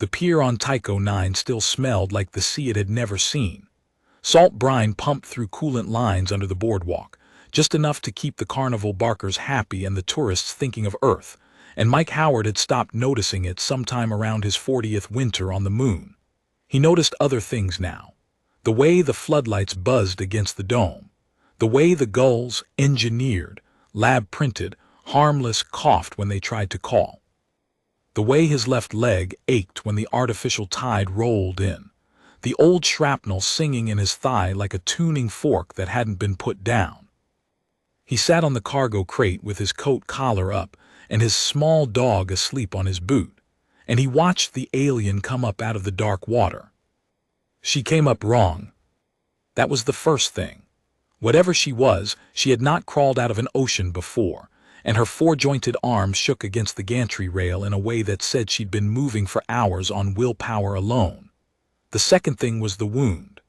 The pier on Tycho 9 still smelled like the sea it had never seen. Salt brine pumped through coolant lines under the boardwalk, just enough to keep the carnival barkers happy and the tourists thinking of Earth, and Mike Howard had stopped noticing it sometime around his 40th winter on the moon. He noticed other things now. The way the floodlights buzzed against the dome. The way the gulls, engineered, lab-printed, harmless, coughed when they tried to call. The way his left leg ached when the artificial tide rolled in. The old shrapnel singing in his thigh like a tuning fork that hadn't been put down. He sat on the cargo crate with his coat collar up and his small dog asleep on his boot, and he watched the alien come up out of the dark water. She came up wrong. That was the first thing. Whatever she was, she had not crawled out of an ocean before, and her four-jointed arms shook against the gantry rail in a way that said she'd been moving for hours on willpower alone. The second thing was the wound.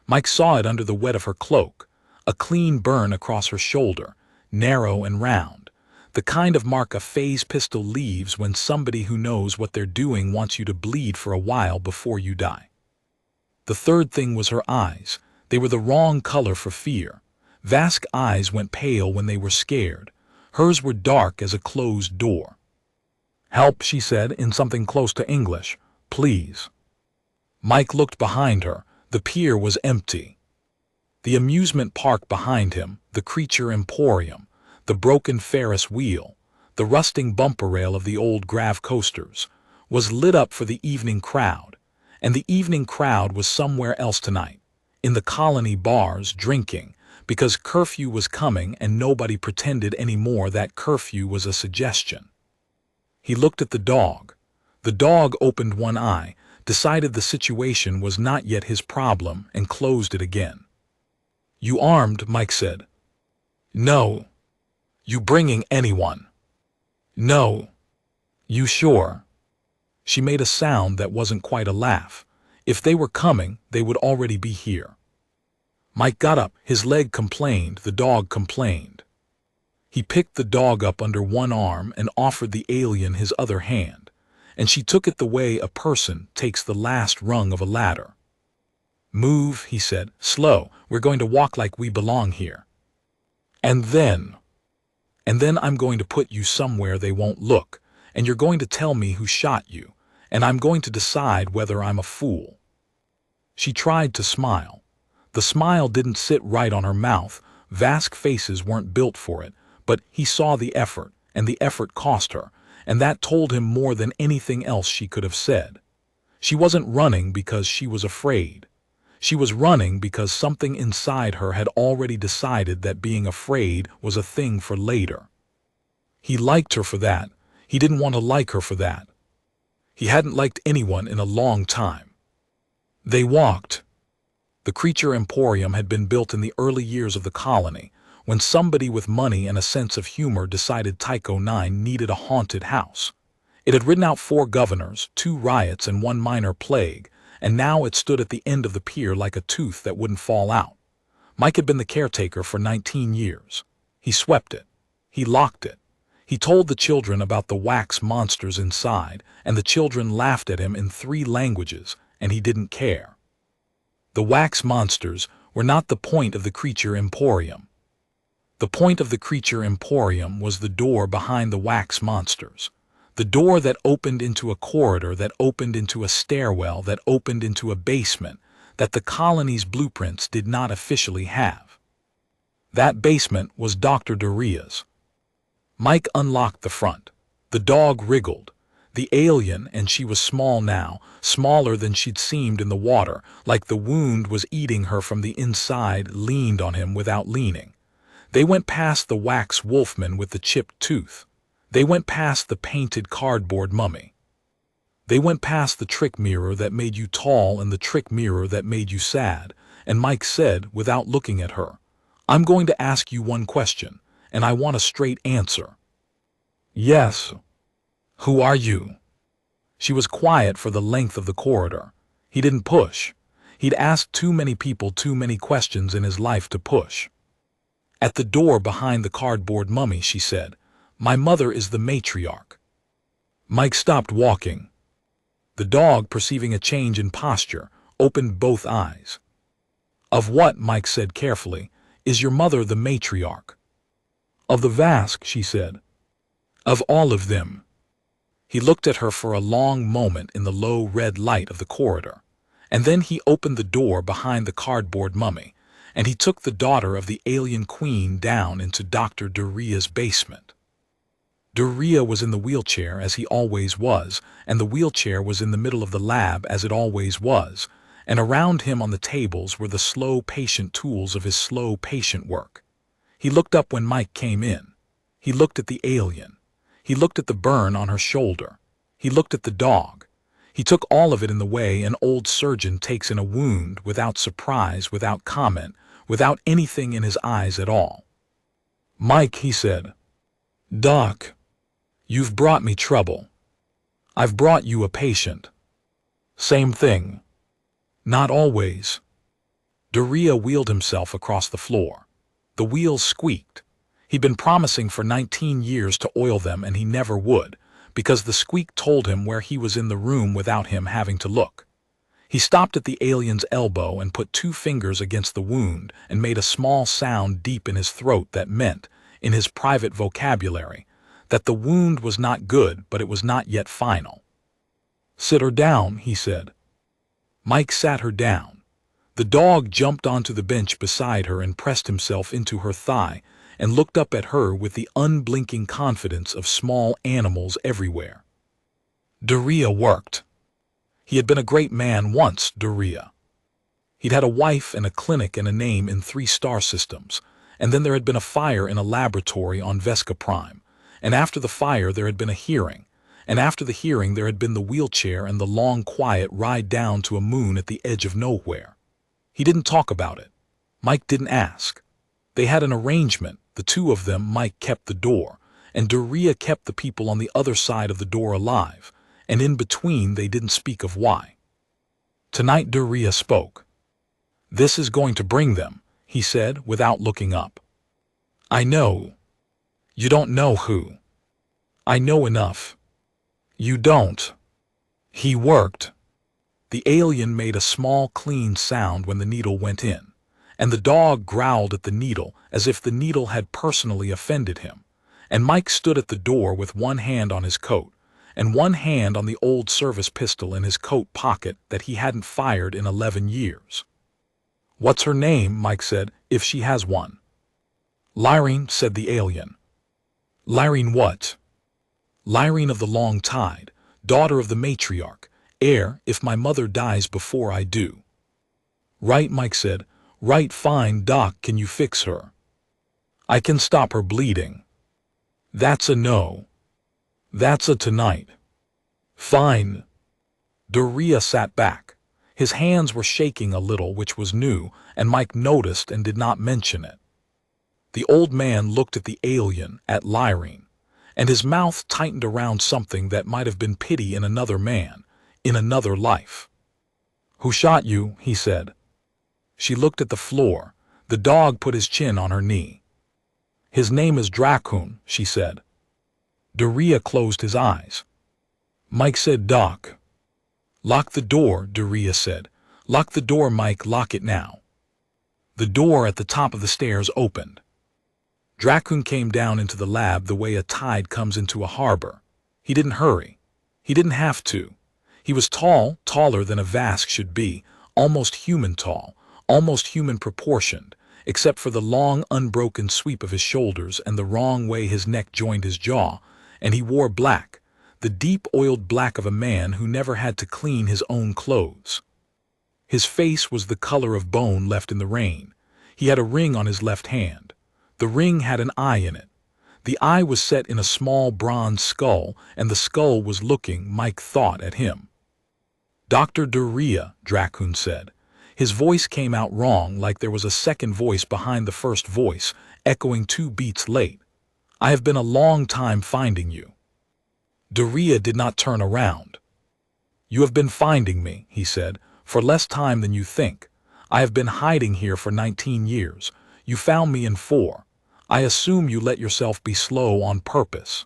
Mike saw it under the wet of her cloak, a clean burn across her shoulder, narrow and round, the kind of mark a phase pistol leaves when somebody who knows what they're doing wants you to bleed for a while before you die. The third thing was her eyes. They were the wrong color for fear. Vask's eyes went pale when they were scared. Hers were dark as a closed door. "Help," she said in something close to English. "Please." Mike looked behind her. The pier was empty. The amusement park behind him, the creature emporium, the broken Ferris wheel, the rusting bumper rail of the old grav coasters, was lit up for the evening crowd, and the evening crowd was somewhere else tonight, in the colony bars, drinking, because curfew was coming and nobody pretended anymore that curfew was a suggestion. He looked at the dog. The dog opened one eye, decided the situation was not yet his problem, and closed it again. "You armed?" Mike said. "No." "You bringing anyone?" "No." "You sure?" She made a sound that wasn't quite a laugh. If they were coming, they would already be here. Mike got up. His leg complained. The dog complained. He picked the dog up under one arm and offered the alien his other hand, and she took it the way a person takes the last rung of a ladder. "Move," he said. "Slow. We're going to walk like we belong here. And then I'm going to put you somewhere they won't look, and you're going to tell me who shot you, and I'm going to decide whether I'm a fool." She tried to smile. The smile didn't sit right on her mouth. Vask faces weren't built for it, but he saw the effort, and the effort cost her, and that told him more than anything else she could have said. She wasn't running because she was afraid. She was running because something inside her had already decided that being afraid was a thing for later. He liked her for that. He didn't want to like her for that. He hadn't liked anyone in a long time. They walked. The creature emporium had been built in the early years of the colony, when somebody with money and a sense of humor decided Tycho 9 needed a haunted house. It had ridden out 4 governors, 2 riots, and 1 minor plague, and now it stood at the end of the pier like a tooth that wouldn't fall out. Mike had been the caretaker for 19 years. He swept it. He locked it. He told the children about the wax monsters inside, and the children laughed at him in 3 languages, and he didn't care. The wax monsters were not the point of the creature emporium. The point of the creature emporium was the door behind the wax monsters. The door that opened into a corridor, that opened into a stairwell, that opened into a basement, that the colony's blueprints did not officially have. That basement was Dr. Doria's. Mike unlocked the front. The dog wriggled. The alien, and she was small now, smaller than she'd seemed in the water, like the wound was eating her from the inside, leaned on him without leaning. They went past the wax wolfman with the chipped tooth. They went past the painted cardboard mummy. They went past the trick mirror that made you tall and the trick mirror that made you sad, and Mike said, without looking at her, "I'm going to ask you one question, and I want a straight answer." "Yes." "Who are you?" She was quiet for the length of the corridor. He didn't push. He'd asked too many people too many questions in his life to push. "At the door behind the cardboard mummy," she said. "My mother is the matriarch." Mike stopped walking. The dog, perceiving a change in posture, opened both eyes. "Of what," Mike said carefully, "is your mother the matriarch?" "Of the Vask," she said. "Of all of them." He looked at her for a long moment in the low red light of the corridor, and then he opened the door behind the cardboard mummy, and he took the daughter of the alien queen down into Dr. Duria's basement. Duria was in the wheelchair as he always was, and the wheelchair was in the middle of the lab as it always was, and around him on the tables were the slow patient tools of his slow patient work. He looked up when Mike came in. He looked at the alien. He looked at the burn on her shoulder. He looked at the dog. He took all of it in the way an old surgeon takes in a wound, without surprise, without comment, without anything in his eyes at all. "Mike," he said. "Doc, you've brought me trouble. I've brought you a patient." "Same thing." "Not always." Duria wheeled himself across the floor. The wheels squeaked. He'd been promising for 19 years to oil them, and he never would, because the squeak told him where he was in the room without him having to look. He stopped at the alien's elbow and put 2 fingers against the wound and made a small sound deep in his throat that meant, in his private vocabulary, that the wound was not good, but it was not yet final. "Sit her down," he said. Mike sat her down. The dog jumped onto the bench beside her and pressed himself into her thigh and looked up at her with the unblinking confidence of small animals everywhere. Duria worked. He had been a great man once, Duria. He'd had a wife and a clinic and a name in 3-star systems, and then there had been a fire in a laboratory on Vesca Prime, and after the fire there had been a hearing, and after the hearing there had been the wheelchair and the long quiet ride down to a moon at the edge of nowhere. He didn't talk about it. Mike didn't ask. They had an arrangement. The 2 of them, Mike kept the door, and Duria kept the people on the other side of the door alive, and in between they didn't speak of why. Tonight Duria spoke. "This is going to bring them," he said without looking up. "I know. You don't know who. I know enough. You don't." He worked. The alien made a small clean sound when the needle went in, and the dog growled at the needle as if the needle had personally offended him, and Mike stood at the door with one hand on his coat, and one hand on the old service pistol in his coat pocket that he hadn't fired in 11 years. "What's her name?" Mike said, "if she has one." "Lyrene," said the alien. "Lyrene what?" "Lyrene of the Long Tide, daughter of the matriarch, heir if my mother dies before I do." "Right," Mike said. "Right, fine, Doc, can you fix her?" "I can stop her bleeding." "That's a no." "That's a tonight." "Fine." Duria sat back. His hands were shaking a little, which was new, and Mike noticed and did not mention it. The old man looked at the alien, at Lyrene, and his mouth tightened around something that might have been pity in another man, in another life. "Who shot you?" he said. She looked at the floor. The dog put his chin on her knee. "His name is Dracun," she said. Duria closed his eyes. Mike said, "Doc." "Lock the door," Duria said. "Lock the door, Mike, lock it now." The door at the top of the stairs opened. Dracun came down into the lab the way a tide comes into a harbor. He didn't hurry. He didn't have to. He was tall, taller than a Vask should be, almost human tall, almost human proportioned, except for the long, unbroken sweep of his shoulders and the wrong way his neck joined his jaw, and he wore black, the deep oiled black of a man who never had to clean his own clothes. His face was the color of bone left in the rain. He had a ring on his left hand. The ring had an eye in it. The eye was set in a small bronze skull, and the skull was looking, Mike thought, at him. "Dr. Duria," Dracun said. His voice came out wrong, like there was a second voice behind the first voice, echoing 2 beats late. "I have been a long time finding you." Duria did not turn around. "You have been finding me," he said, "for less time than you think. I have been hiding here for 19 years. You found me in 4. I assume you let yourself be slow on purpose."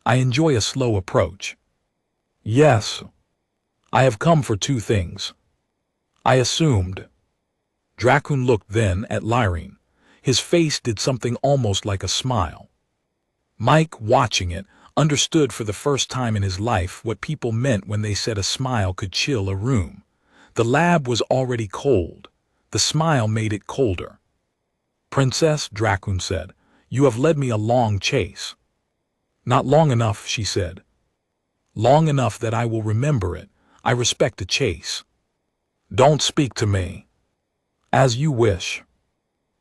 "I enjoy a slow approach." "Yes." I have come for two things. I assumed. Dracun looked then at Lyrene. His face did something almost like a smile. Mike, watching it, understood for the first time in his life what people meant when they said a smile could chill a room. The lab was already cold. The smile made it colder. Princess, Dracun said, you have led me a long chase. Not long enough, she said. Long enough that I will remember it. I respect a chase. Don't speak to me. As you wish.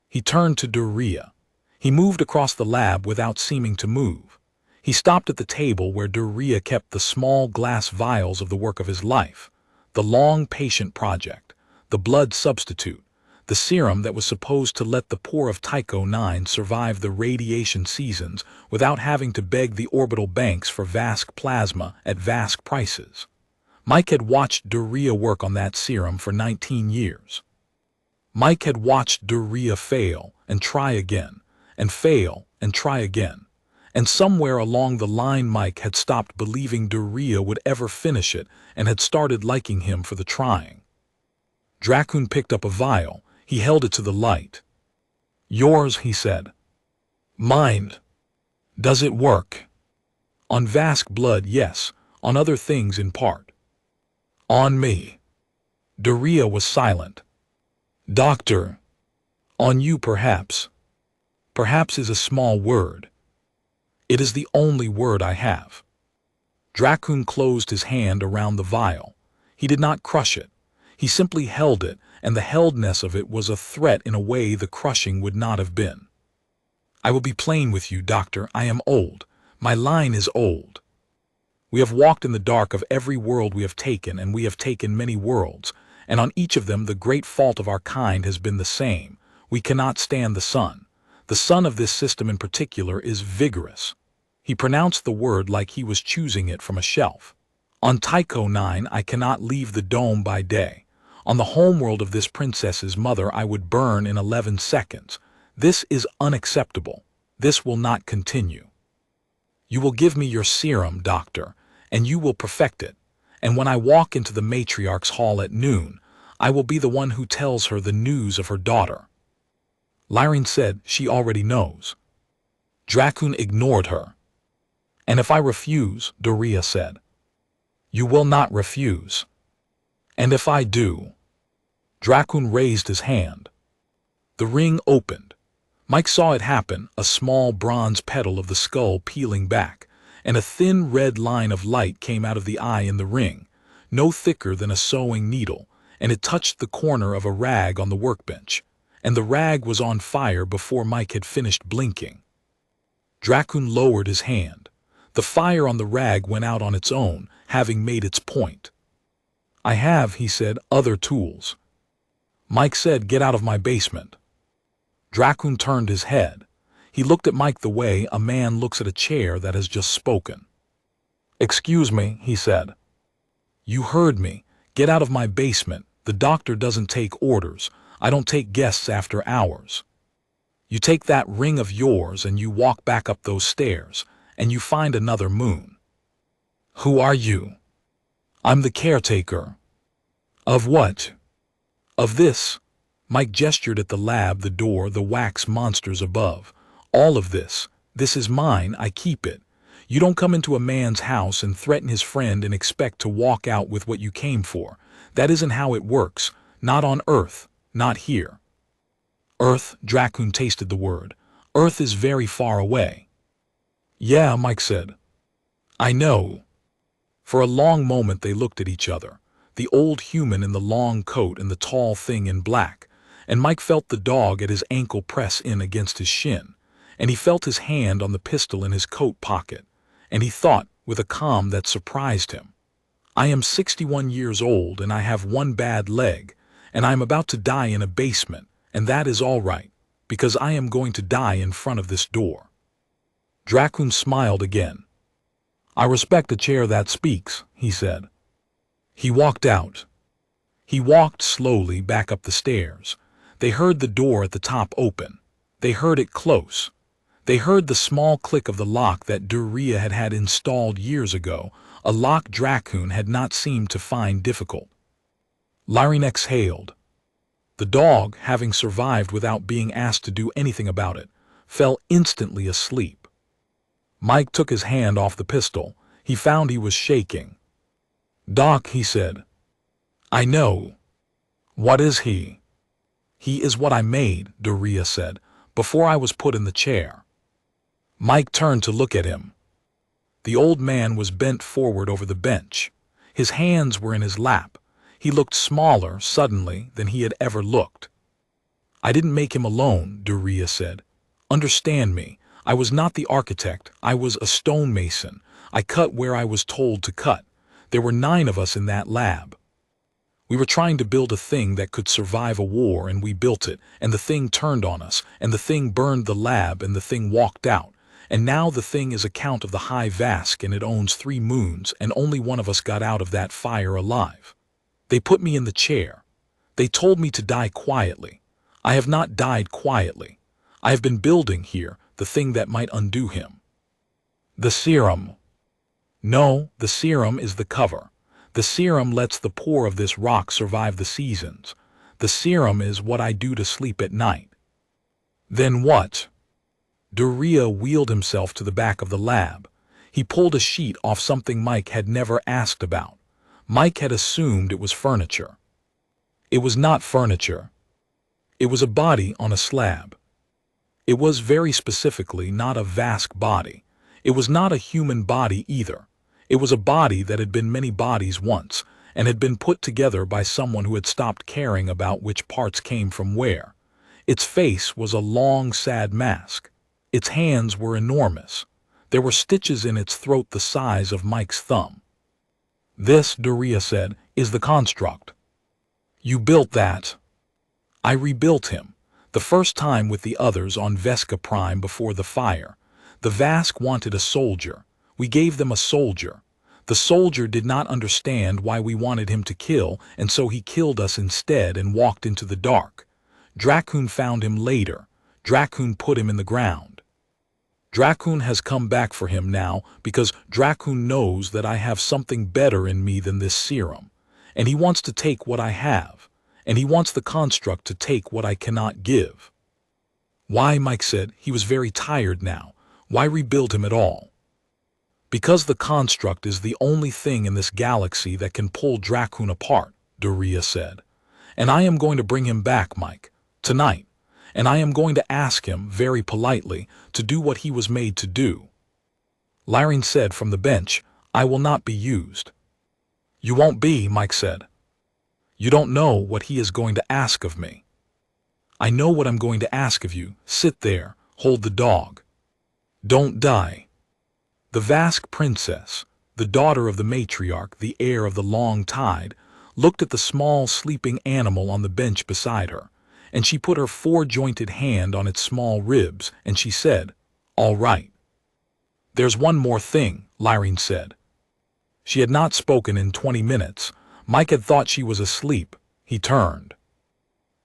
He turned to Duria. He moved across the lab without seeming to move. He stopped at the table where Duria kept the small glass vials of the work of his life, the long patient project, the blood substitute, the serum that was supposed to let the poor of Tycho 9 survive the radiation seasons without having to beg the orbital banks for Vask plasma at Vask prices. Mike had watched Duria work on that serum for 19 years. Mike had watched Duria fail and try again, and fail and try again. And somewhere along the line Mike had stopped believing Duria would ever finish it and had started liking him for the trying. Dracun picked up a vial. He held it to the light. Yours, he said. Mine. Does it work? On Vask blood, yes. On other things, in part. On me. Duria was silent. Doctor. On you, perhaps. Perhaps is a small word. It is the only word I have. Dracun closed his hand around the vial. He did not crush it. He simply held it, and the heldness of it was a threat in a way the crushing would not have been. I will be plain with you, Doctor. I am old. My line is old. We have walked in the dark of every world we have taken, and we have taken many worlds, and on each of them the great fault of our kind has been the same. We cannot stand the sun. The sun of this system in particular is vigorous. He pronounced the word like he was choosing it from a shelf. On Tycho 9 I cannot leave the dome by day. On the homeworld of this princess's mother I would burn in 11 seconds. This is unacceptable. This will not continue. You will give me your serum, Doctor, and you will perfect it. And when I walk into the matriarch's hall at noon, I will be the one who tells her the news of her daughter. Lyrene said she already knows. Dracun ignored her. And if I refuse, Duria said. You will not refuse. And if I do? Dracun raised his hand. The ring opened. Mike saw it happen, a small bronze petal of the skull peeling back, and a thin red line of light came out of the eye in the ring, no thicker than a sewing needle, and it touched the corner of a rag on the workbench, and the rag was on fire before Mike had finished blinking. Dracun lowered his hand. The fire on the rag went out on its own, having made its point. I have, he said, other tools. Mike said, get out of my basement. Dracun turned his head. He looked at Mike the way a man looks at a chair that has just spoken. Excuse me, he said. You heard me. Get out of my basement. The doctor doesn't take orders. I don't take guests after hours. You take that ring of yours and you walk back up those stairs, and you find another moon. Who are you? I'm the caretaker. Of what? Of this. Mike gestured at the lab, the door, the wax monsters above. All of this. This is mine. I keep it. You don't come into a man's house and threaten his friend and expect to walk out with what you came for. That isn't how it works. Not on Earth. Not here. Earth, Dracun tasted the word. Earth is very far away. Yeah, Mike said. I know. For a long moment they looked at each other. The old human in the long coat and the tall thing in black. And Mike felt the dog at his ankle press in against his shin. And he felt his hand on the pistol in his coat pocket. And he thought, with a calm that surprised him, I am 61 years old and I have one bad leg, and I am about to die in a basement, and that is all right, because I am going to die in front of this door. Dracun smiled again. I respect a chair that speaks, he said. He walked out. He walked slowly back up the stairs. They heard the door at the top open. They heard it close. They heard the small click of the lock that Duria had installed years ago, A locked Dracoon had not seemed to find difficult. Lyrin exhaled. The dog, having survived without being asked to do anything about it, fell instantly asleep. Mike took his hand off the pistol. He found he was shaking. "Doc," he said. "I know." "What is he?" "He is what I made," Doria said, "before I was put in the chair." Mike turned to look at him. The old man was bent forward over the bench. His hands were in his lap. He looked smaller, suddenly, than he had ever looked. "I didn't make him alone," Doria said. "Understand me. I was not the architect. I was a stonemason. I cut where I was told to cut. There were 9 of us in that lab. We were trying to build a thing that could survive a war, and we built it, and the thing turned on us, and the thing burned the lab, and the thing walked out. And now the thing is a count of the High Vask, and it owns 3 moons, and only one of us got out of that fire alive. They put me in the chair. They told me to die quietly. I have not died quietly. I have been building here the thing that might undo him." "The serum." "No, the serum is the cover. The serum lets the poor of this rock survive the seasons. The serum is what I do to sleep at night." "Then what?" Doria wheeled himself to the back of the lab. He pulled a sheet off something Mike had never asked about. Mike had assumed it was furniture. It was not furniture. It was a body on a slab. It was very specifically not a Vask body. It was not a human body either. It was a body that had been many bodies once, and had been put together by someone who had stopped caring about which parts came from where. Its face was a long, sad mask. Its hands were enormous. There were stitches in its throat the size of Mike's thumb. "This," Doria said, "is the construct." "You built that." "I rebuilt him. The first time with the others on Vesca Prime before the fire. The Vask wanted a soldier. We gave them a soldier. The soldier did not understand why we wanted him to kill, and so he killed us instead and walked into the dark. Dracoon found him later. Dracoon put him in the ground. Dracoon has come back for him now because Dracoon knows that I have something better in me than this serum, and he wants to take what I have, and he wants the construct to take what I cannot give." "Why," Mike said, he was very tired now, "why rebuild him at all?" "Because the construct is the only thing in this galaxy that can pull Dracoon apart," Doria said. "And I am going to bring him back, Mike, tonight. And I am going to ask him, very politely, to do what he was made to do." Lyrin said from the bench, "I will not be used." "You won't be," Mike said. "You don't know what he is going to ask of me." "I know what I'm going to ask of you. Sit there, hold the dog. Don't die." The Vask princess, the daughter of the matriarch, the heir of the long tide, looked at the small sleeping animal on the bench beside her, and she put her 4-jointed hand on its small ribs, and she said, "All right." "There's one more thing," Lyrin said. She had not spoken in 20 minutes. Mike had thought she was asleep. He turned.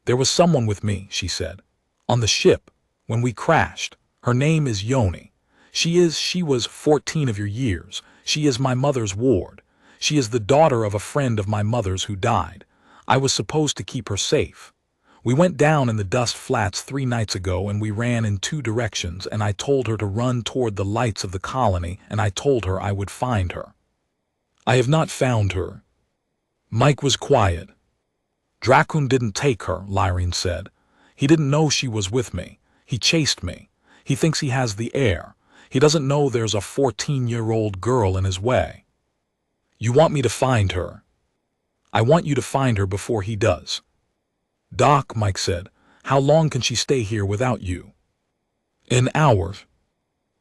"There was someone with me," she said. "On the ship, when we crashed. Her name is Yoni. She was 14 of your years. She is my mother's ward. She is the daughter of a friend of my mother's who died. I was supposed to keep her safe. We went down in the dust flats 3 nights ago, and we ran in 2 directions, and I told her to run toward the lights of the colony, and I told her I would find her. I have not found her." Mike was quiet. "Dracoon didn't take her," Lyrin said. "He didn't know she was with me. He chased me. He thinks he has the air. He doesn't know there's a 14-year-old girl in his way. You want me to find her. I want you to find her before he does." "Doc," Mike said, "how long can she stay here without you?" "An hour."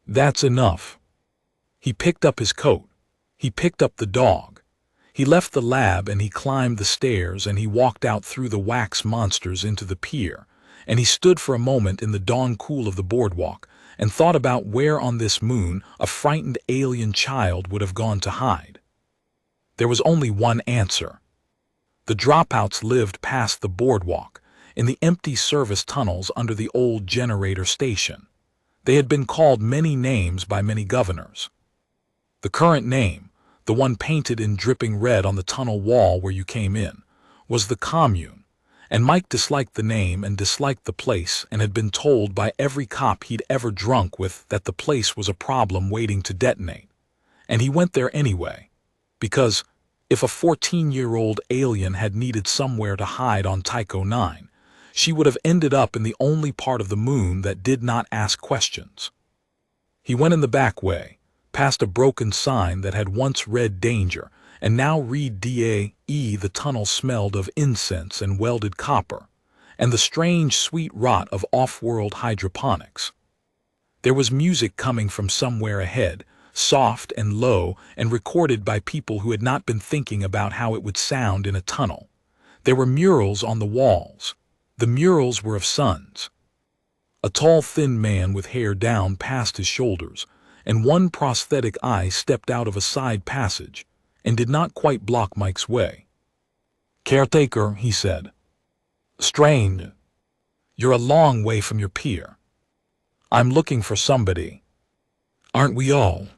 "That's enough." He picked up his coat. He picked up the dog. He left the lab and he climbed the stairs and he walked out through the wax monsters into the pier, and he stood for a moment in the dawn cool of the boardwalk and thought about where on this moon a frightened alien child would have gone to hide. There was only one answer. The dropouts lived past the boardwalk, in the empty service tunnels under the old generator station. They had been called many names by many governors. The current name, the one painted in dripping red on the tunnel wall where you came in, was the commune, and Mike disliked the name and disliked the place and had been told by every cop he'd ever drunk with that the place was a problem waiting to detonate. And he went there anyway, because if a 14-year-old alien had needed somewhere to hide on Tycho 9, she would have ended up in the only part of the moon that did not ask questions. He went in the back way, past a broken sign that had once read danger, and now read DAE. The tunnel smelled of incense and welded copper, and the strange sweet rot of off-world hydroponics. There was music coming from somewhere ahead, soft and low and recorded by people who had not been thinking about how it would sound in a tunnel. There were murals on the walls. The murals were of suns. A tall, thin man with hair down past his shoulders and one prosthetic eye stepped out of a side passage and did not quite block Mike's way. "Caretaker," he said. "Strange. You're a long way from your pier. I'm looking for somebody. Aren't we all?"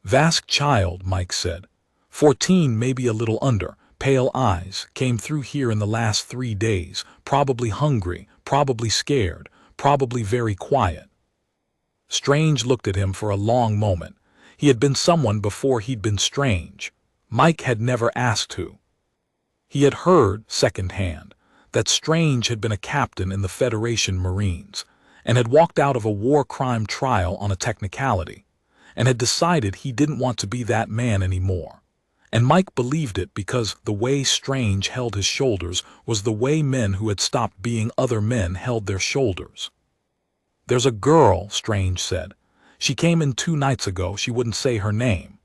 "Vask child," Mike said. 14, maybe a little under, pale eyes, came through here in the last 3 days, probably hungry, probably scared, probably very quiet. Strange looked at him for a long moment. He had been someone before he'd been strange. Mike had never asked who. He had heard, secondhand, that Strange had been a captain in the Federation Marines, and had walked out of a war crime trial on a technicality, and had decided he didn't want to be that man anymore. And Mike believed it because the way Strange held his shoulders was the way men who had stopped being other men held their shoulders. "There's a girl," Strange said. "She came in 2 nights ago. She wouldn't say her name."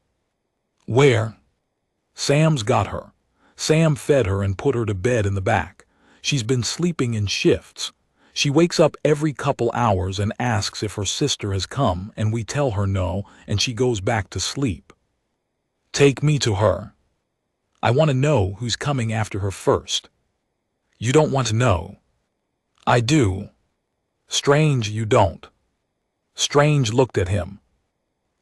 "Where?" "Sam's got her. Sam fed her and put her to bed in the back. She's been sleeping in shifts. She wakes up every couple hours and asks if her sister has come, and we tell her no, and she goes back to sleep." "Take me to her. I want to know who's coming after her first." "You don't want to know." "I do." "Strange, you don't." Strange looked at him.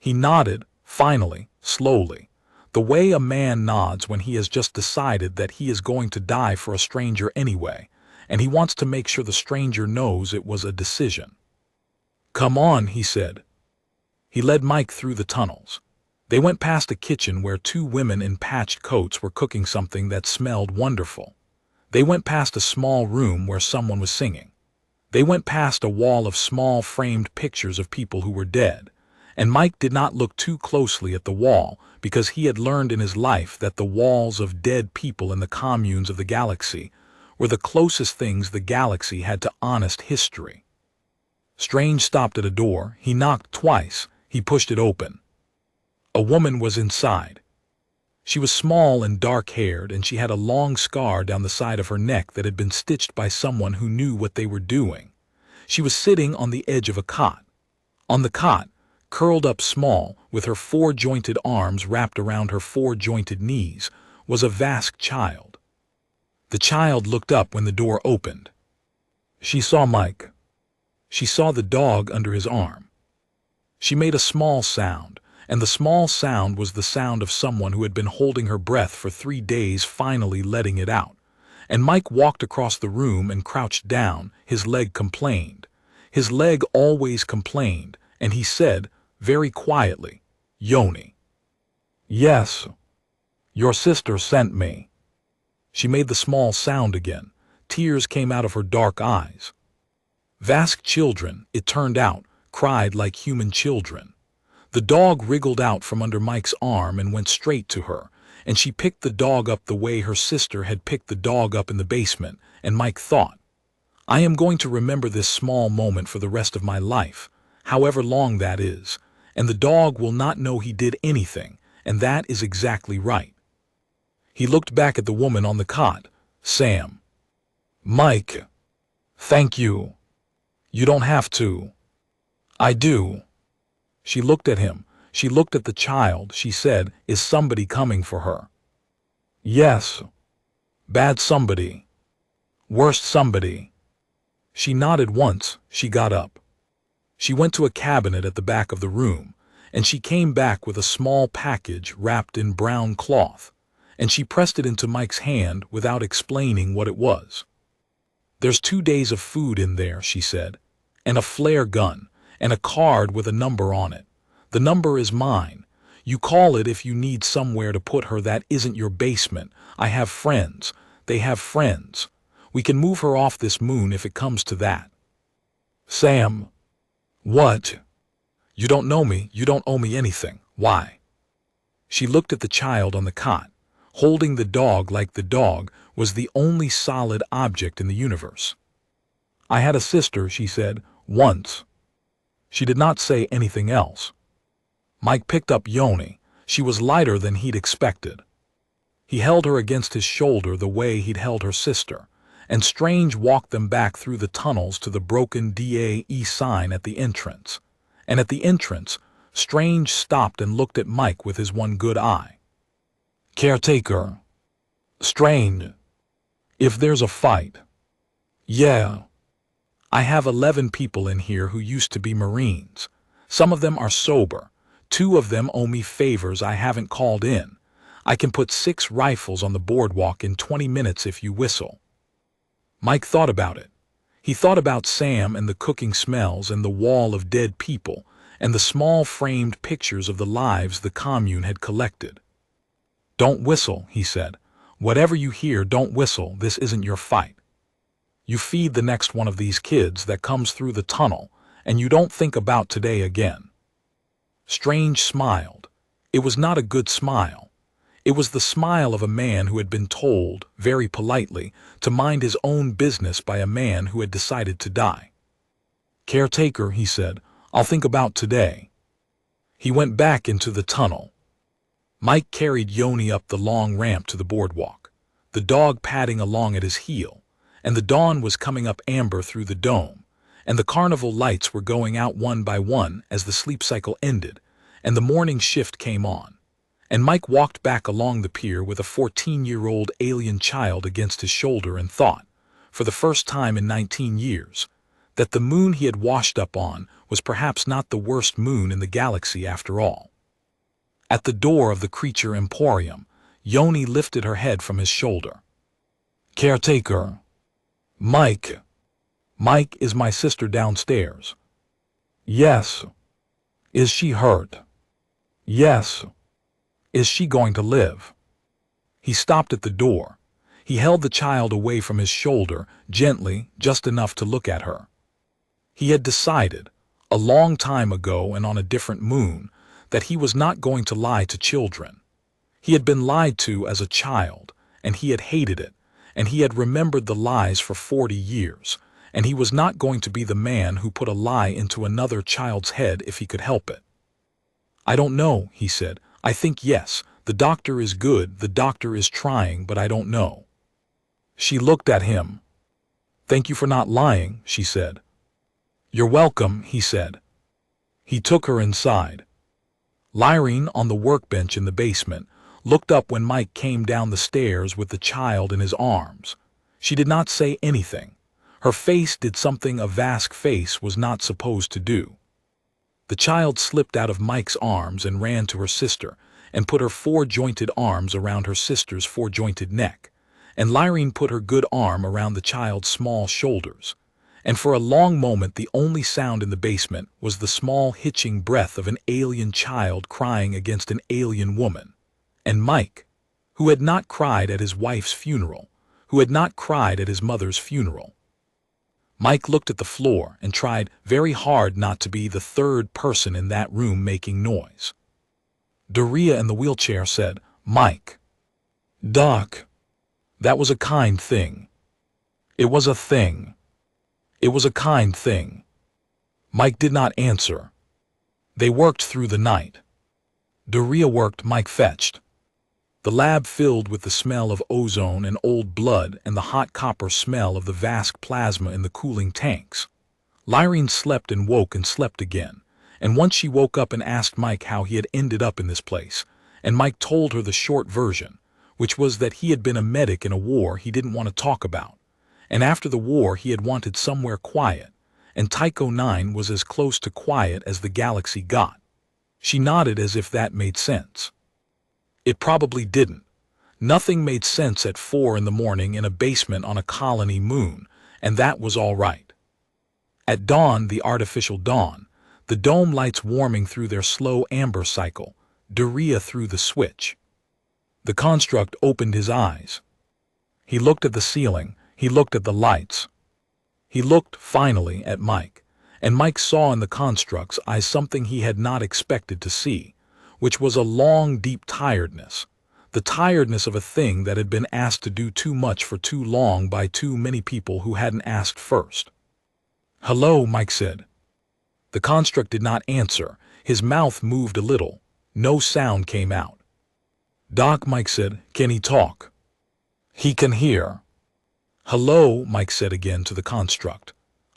He nodded, finally, slowly, the way a man nods when he has just decided that he is going to die for a stranger anyway, and he wants to make sure the stranger knows it was a decision. "Come on," he said. He led Mike through the tunnels. They went past a kitchen where 2 women in patched coats were cooking something that smelled wonderful. They went past a small room where someone was singing. They went past a wall of small framed pictures of people who were dead, and Mike did not look too closely at the wall because he had learned in his life that the walls of dead people in the communes of the galaxy were the closest things the galaxy had to honest history. Strange stopped at a door. He knocked twice. He pushed it open. A woman was inside. She was small and dark-haired, and she had a long scar down the side of her neck that had been stitched by someone who knew what they were doing. She was sitting on the edge of a cot. On the cot, curled up small, with her 4-jointed arms wrapped around her 4-jointed knees, was a Vask child. The child looked up when the door opened. She saw Mike. She saw the dog under his arm. She made a small sound, and the small sound was the sound of someone who had been holding her breath for 3 days finally letting it out. And Mike walked across the room and crouched down. His leg complained. His leg always complained, and he said, very quietly, "Yoni." "Yes. Your sister sent me." She made the small sound again. Tears came out of her dark eyes. Vask children, it turned out, cried like human children. The dog wriggled out from under Mike's arm and went straight to her, and she picked the dog up the way her sister had picked the dog up in the basement, and Mike thought, "I am going to remember this small moment for the rest of my life, however long that is, and the dog will not know he did anything, and that is exactly right." He looked back at the woman on the cot. "Sam." "Mike. Thank you. You don't have to." "I do." She looked at him. She looked at the child. She said, "Is somebody coming for her?" "Yes." "Bad somebody?" "Worst somebody." She nodded once. She got up. She went to a cabinet at the back of the room, and she came back with a small package wrapped in brown cloth, and she pressed it into Mike's hand without explaining what it was. "There's 2 days of food in there," she said, "and a flare gun, and a card with a number on it. The number is mine. You call it if you need somewhere to put her that isn't your basement. I have friends. They have friends. We can move her off this moon if it comes to that." "Sam." "What?" "You don't know me. You don't owe me anything. Why?" She looked at the child on the cot. Holding the dog like the dog was the only solid object in the universe. "I had a sister," she said, "once." She did not say anything else. Mike picked up Yoni. She was lighter than he'd expected. He held her against his shoulder the way he'd held her sister, and Strange walked them back through the tunnels to the broken DAE sign at the entrance. And at the entrance, Strange stopped and looked at Mike with his one good eye. "Caretaker." "Strange." "If there's a fight." "Yeah." "I have 11 people in here who used to be Marines. Some of them are sober. 2 of them owe me favors I haven't called in. I can put 6 rifles on the boardwalk in 20 minutes if you whistle." Mike thought about it. He thought about Sam and the cooking smells and the wall of dead people and the small framed pictures of the lives the commune had collected. "Don't whistle," he said. "Whatever you hear, don't whistle. This isn't your fight. You feed the next one of these kids that comes through the tunnel, and you don't think about today again." Strange smiled. It was not a good smile. It was the smile of a man who had been told, very politely, to mind his own business by a man who had decided to die. "Caretaker," he said, "I'll think about today." He went back into the tunnel. Mike carried Yoni up the long ramp to the boardwalk, the dog padding along at his heel, and the dawn was coming up amber through the dome, and the carnival lights were going out one by one as the sleep cycle ended, and the morning shift came on. And Mike walked back along the pier with a 14-year-old alien child against his shoulder and thought, for the first time in 19 years, that the moon he had washed up on was perhaps not the worst moon in the galaxy after all. At the door of the creature emporium, Yoni lifted her head from his shoulder. "Caretaker." "Mike." "Mike, is my sister downstairs?" "Yes." "Is she hurt?" "Yes." "Is she going to live?" He stopped at the door. He held the child away from his shoulder, gently, just enough to look at her. He had decided, a long time ago and on a different moon, that he was not going to lie to children. He had been lied to as a child, and he had hated it, and he had remembered the lies for 40 years, and he was not going to be the man who put a lie into another child's head if he could help it. "I don't know," he said. "I think yes, the doctor is good, the doctor is trying, but I don't know." She looked at him. "Thank you for not lying," she said. "You're welcome," he said. He took her inside. Lyrene, on the workbench in the basement, looked up when Mike came down the stairs with the child in his arms. She did not say anything. Her face did something a Vask face was not supposed to do. The child slipped out of Mike's arms and ran to her sister and put her 4-jointed arms around her sister's 4-jointed neck, and Lyrene put her good arm around the child's small shoulders. And for a long moment the only sound in the basement was the small hitching breath of an alien child crying against an alien woman. And Mike, who had not cried at his wife's funeral, who had not cried at his mother's funeral. Mike looked at the floor and tried very hard not to be the third person in that room making noise. Doria in the wheelchair said, "Mike." "Doc." "That was a kind thing." "It was a thing." "It was a kind thing." Mike did not answer. They worked through the night. Doria worked, Mike fetched. The lab filled with the smell of ozone and old blood and the hot copper smell of the Vask plasma in the cooling tanks. Lyrene slept and woke and slept again, and once she woke up and asked Mike how he had ended up in this place, and Mike told her the short version, which was that he had been a medic in a war he didn't want to talk about, and after the war he had wanted somewhere quiet, and Tycho 9 was as close to quiet as the galaxy got. She nodded as if that made sense. It probably didn't. Nothing made sense at 4 in the morning in a basement on a colony moon, and that was all right. At dawn, the artificial dawn, the dome lights warming through their slow amber cycle, Doria threw the switch. The construct opened his eyes. He looked at the ceiling, he looked at the lights. He looked, finally, at Mike, and Mike saw in the construct's eyes something he had not expected to see, which was a long, deep tiredness, the tiredness of a thing that had been asked to do too much for too long by too many people who hadn't asked first. "Hello," Mike said. The construct did not answer. His mouth moved a little. No sound came out. "Doc," Mike said, "can he talk?" "He can hear." "Hello," Mike said again to the construct.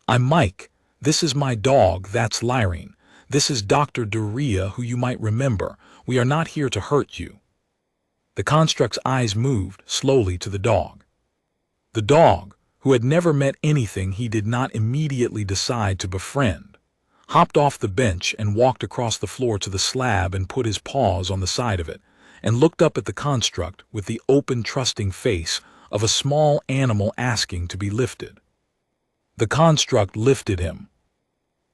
"I'm Mike. This is my dog, that's Lyrene. This is Dr. Doria, who you might remember. We are not here to hurt you." The construct's eyes moved slowly to the dog. The dog, who had never met anything he did not immediately decide to befriend, hopped off the bench and walked across the floor to the slab and put his paws on the side of it, and looked up at the construct with the open, trusting face of a small animal asking to be lifted. The construct lifted him.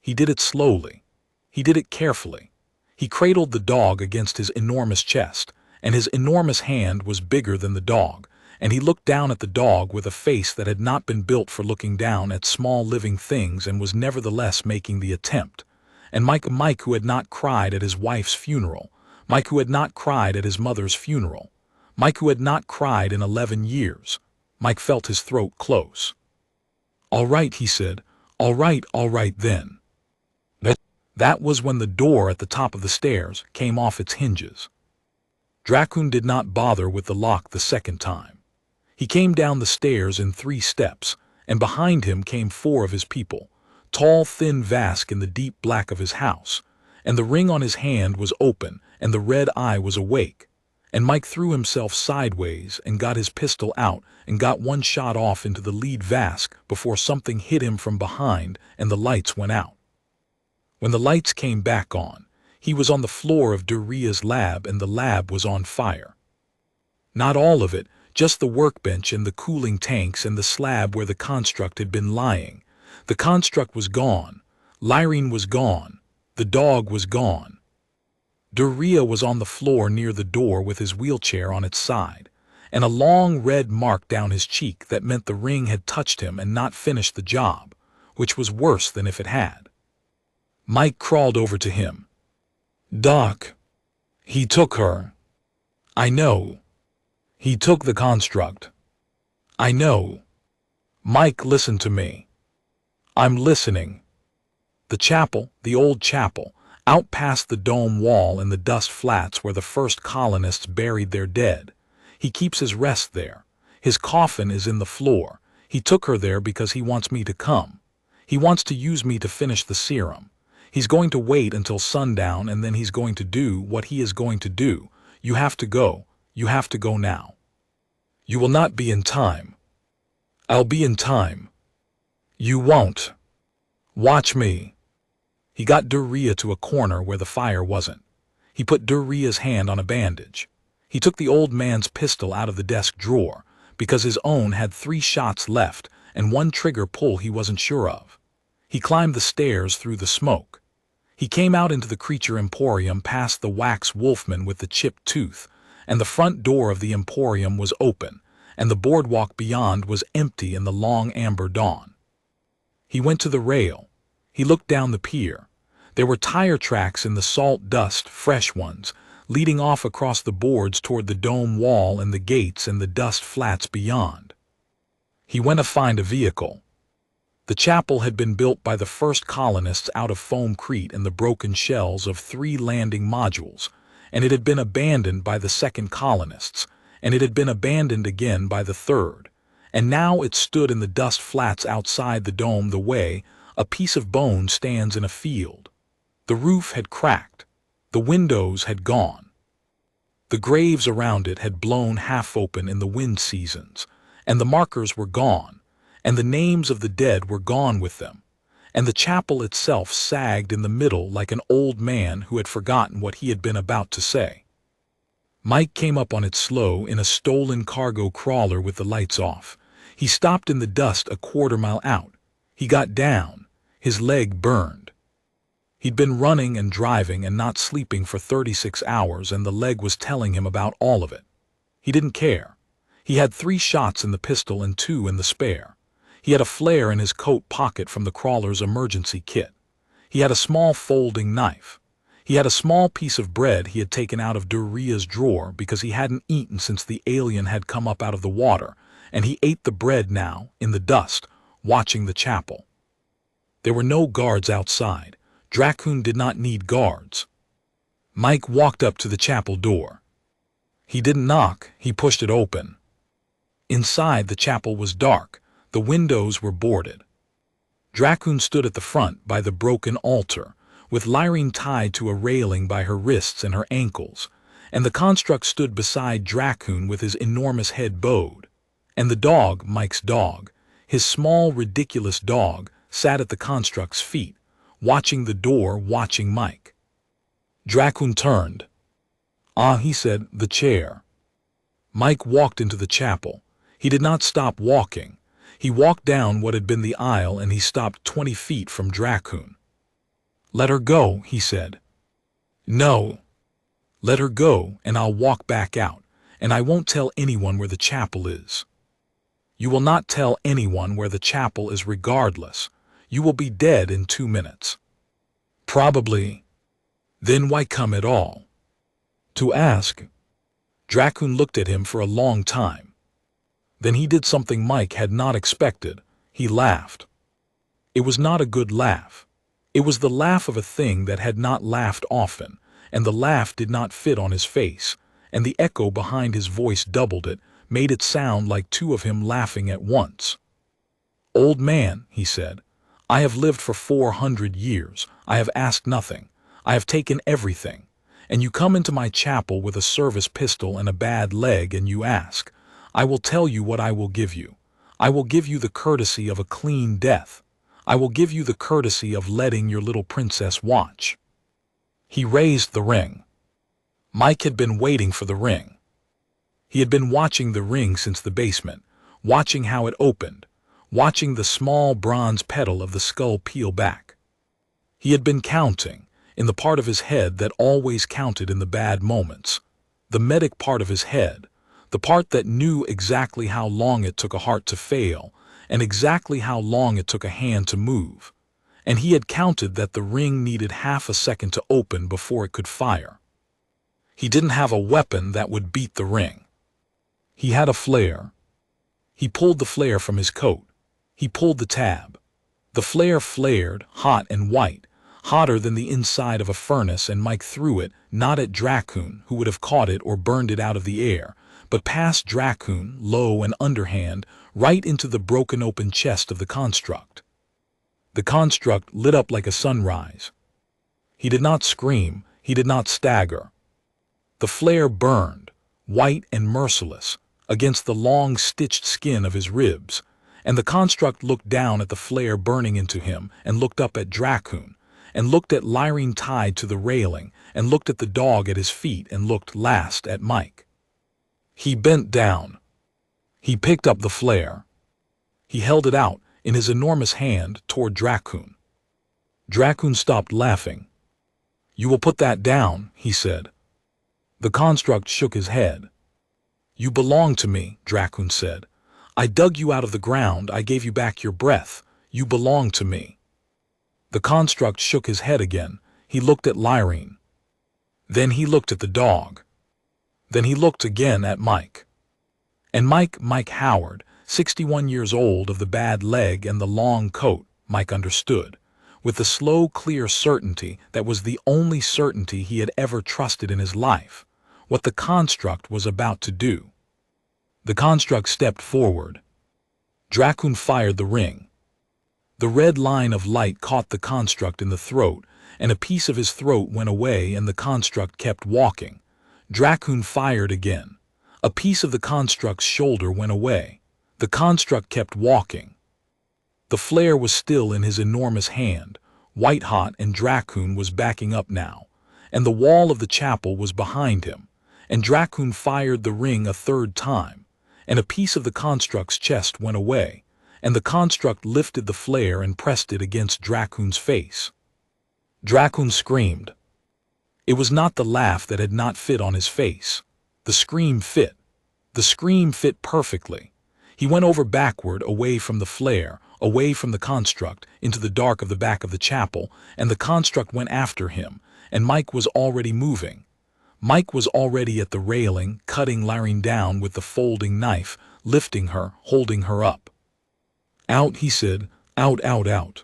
He did it slowly. He did it carefully. He cradled the dog against his enormous chest, and his enormous hand was bigger than the dog, and he looked down at the dog with a face that had not been built for looking down at small living things and was nevertheless making the attempt. And Mike who had not cried at his wife's funeral, Mike who had not cried at his mother's funeral, Mike who had not cried in 11 years, Mike felt his throat close. "All right," he said. All right then." That was when the door at the top of the stairs came off its hinges. Dracun did not bother with the lock the second time. He came down the stairs in 3 steps, and behind him came 4 of his people, tall, thin Vask in the deep black of his house, and the ring on his hand was open and the red eye was awake, and Mike threw himself sideways and got his pistol out and got one shot off into the lead Vask before something hit him from behind and the lights went out. When the lights came back on, he was on the floor of Doria's lab and the lab was on fire. Not all of it, just the workbench and the cooling tanks and the slab where the construct had been lying. The construct was gone. Lyrene was gone. The dog was gone. Doria was on the floor near the door with his wheelchair on its side, and a long red mark down his cheek that meant the ring had touched him and not finished the job, which was worse than if it had. Mike crawled over to him. "Doc, he took her." "I know. He took the construct." "I know." "Mike, listen to me." "I'm listening." The chapel, the old chapel, out past the dome wall in the dust flats where the first colonists buried their dead. He keeps his rest there. His coffin is in the floor. He took her there because he wants me to come. He wants to use me to finish the serum. He's going to wait until sundown and then he's going to do what he is going to do. You have to go. You have to go now. You will not be in time. I'll be in time. You won't. Watch me. He got Doria to a corner where the fire wasn't. He put Doria's hand on a bandage. He took the old man's pistol out of the desk drawer, because his own had 3 shots left and 1 trigger pull he wasn't sure of. He climbed the stairs through the smoke. He came out into the creature emporium past the wax wolfman with the chipped tooth, and the front door of the emporium was open, and the boardwalk beyond was empty in the long amber dawn. He went to the rail. He looked down the pier. There were tire tracks in the salt dust, fresh ones, leading off across the boards toward the dome wall and the gates and the dust flats beyond. He went to find a vehicle. The chapel had been built by the first colonists out of foamcrete and the broken shells of 3 landing modules, and it had been abandoned by the second colonists, and it had been abandoned again by the third, and now it stood in the dust flats outside the dome the way a piece of bone stands in a field. The roof had cracked. The windows had gone. The graves around it had blown half open in the wind seasons, and the markers were gone, and the names of the dead were gone with them, and the chapel itself sagged in the middle like an old man who had forgotten what he had been about to say. Mike came up on it slow in a stolen cargo crawler with the lights off. He stopped in the dust a quarter-mile out. He got down. His leg burned. He'd been running and driving and not sleeping for 36 hours, and the leg was telling him about all of it. He didn't care. He had 3 shots in the pistol and 2 in the spare. He had a flare in his coat pocket from the crawler's emergency kit. He had a small folding knife. He had a small piece of bread he had taken out of Duria's drawer because he hadn't eaten since the alien had come up out of the water, and he ate the bread now, in the dust, watching the chapel. There were no guards outside. Dracun did not need guards. Mike walked up to the chapel door. He didn't knock, he pushed it open. Inside, the chapel was dark. The windows were boarded. Dracun stood at the front by the broken altar, with Lyrene tied to a railing by her wrists and her ankles, and the construct stood beside Dracun with his enormous head bowed. And the dog, Mike's dog, his small, ridiculous dog, sat at the construct's feet, watching the door, watching Mike. Dracun turned. "Ah," he said, "the chair." Mike walked into the chapel. He did not stop walking. He walked down what had been the aisle, and he stopped 20 feet from Dracun. "Let her go," he said. "No. Let her go, and I'll walk back out, and I won't tell anyone where the chapel is." "You will not tell anyone where the chapel is regardless. You will be dead in 2 minutes." "Probably." "Then why come at all?" "To ask." Dracun looked at him for a long time. Then he did something Mike had not expected. He laughed. It was not a good laugh. It was the laugh of a thing that had not laughed often, and the laugh did not fit on his face, and the echo behind his voice doubled it, made it sound like 2 of him laughing at once. "Old man," he said, "I have lived for 400 years. I have asked nothing. I have taken everything. And you come into my chapel with a service pistol and a bad leg, and you ask. I will tell you what I will give you. I will give you the courtesy of a clean death. I will give you the courtesy of letting your little princess watch." He raised the ring. Mike had been waiting for the ring. He had been watching the ring since the basement, watching how it opened, watching the small bronze petal of the skull peel back. He had been counting, in the part of his head that always counted in the bad moments, the medic part of his head, the part that knew exactly how long it took a heart to fail, and exactly how long it took a hand to move. And he had counted that the ring needed half a second to open before it could fire. He didn't have a weapon that would beat the ring. He had a flare. He pulled the flare from his coat. He pulled the tab. The flare flared, hot and white, hotter than the inside of a furnace, and Mike threw it, not at Dracun, who would have caught it or burned it out of the air, but past Dracun, low and underhand, right into the broken open chest of the construct. The construct lit up like a sunrise. He did not scream, he did not stagger. The flare burned, white and merciless, against the long stitched skin of his ribs, and the construct looked down at the flare burning into him, and looked up at Dracun, and looked at Lyrene tied to the railing, and looked at the dog at his feet, and looked last at Mike. He bent down. He picked up the flare. He held it out in his enormous hand toward Dracun. Dracun stopped laughing. "You will put that down," he said. The construct shook his head. "You belong to me," Dracun said. "I dug you out of the ground, I gave you back your breath. You belong to me." The construct shook his head again. He looked at Lyrene. Then he looked at the dog. Then he looked again at Mike. And Mike Howard, 61 years old, of the bad leg and the long coat, Mike understood, with the slow, clear certainty that was the only certainty he had ever trusted in his life, what the construct was about to do. The construct stepped forward. Dracun fired the ring. The red line of light caught the construct in the throat, and a piece of his throat went away, and the construct kept walking. Dracun fired again. A piece of the construct's shoulder went away. The construct kept walking. The flare was still in his enormous hand, white-hot, and Dracun was backing up now, and the wall of the chapel was behind him, and Dracun fired the ring a third time, and a piece of the construct's chest went away, and the construct lifted the flare and pressed it against Dracun's face. Dracun screamed. It was not the laugh that had not fit on his face. The scream fit. The scream fit perfectly. He went over backward, away from the flare, away from the construct, into the dark of the back of the chapel, and the construct went after him, and Mike was already moving. Mike was already at the railing, cutting Lyrene down with the folding knife, lifting her, holding her up. "Out," he said. "Out, out, out."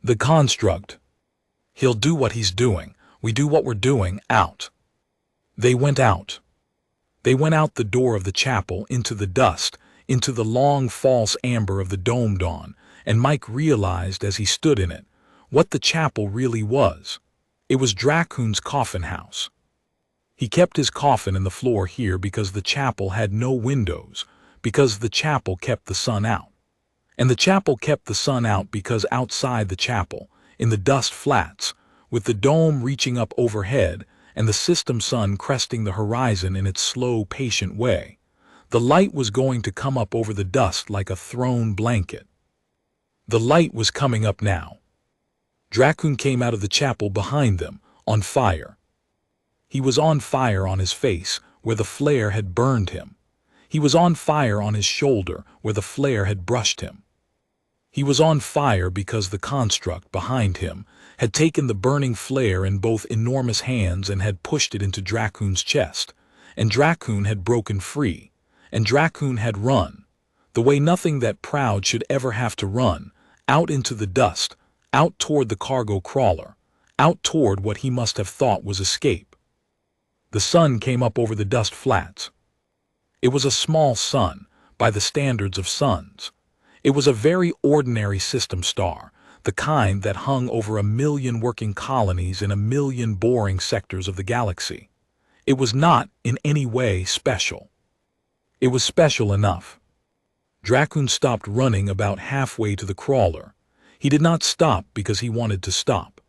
The construct. "He'll do what he's doing. We do what we're doing. Out." They went out. They went out the door of the chapel, into the dust, into the long false amber of the dome dawn, and Mike realized as he stood in it what the chapel really was. It was Dracun's coffin house. He kept his coffin in the floor here because the chapel had no windows, because the chapel kept the sun out. And the chapel kept the sun out because outside the chapel, in the dust flats, with the dome reaching up overhead and the system sun cresting the horizon in its slow, patient way, the light was going to come up over the dust like a thrown blanket. The light was coming up now. Dracun came out of the chapel behind them, on fire. He was on fire on his face, where the flare had burned him. He was on fire on his shoulder, where the flare had brushed him. He was on fire because the construct behind him had taken the burning flare in both enormous hands and had pushed it into Dracun's chest, and Dracun had broken free, and Dracun had run, the way nothing that proud should ever have to run, out into the dust, out toward the cargo crawler, out toward what he must have thought was escape. The sun came up over the dust flats. It was a small sun, by the standards of suns. It was a very ordinary system star, the kind that hung over 1,000,000 working colonies in 1,000,000 boring sectors of the galaxy. It was not in any way special. It was special enough. Dracun stopped running about halfway to the crawler. He did not stop because he wanted to stop.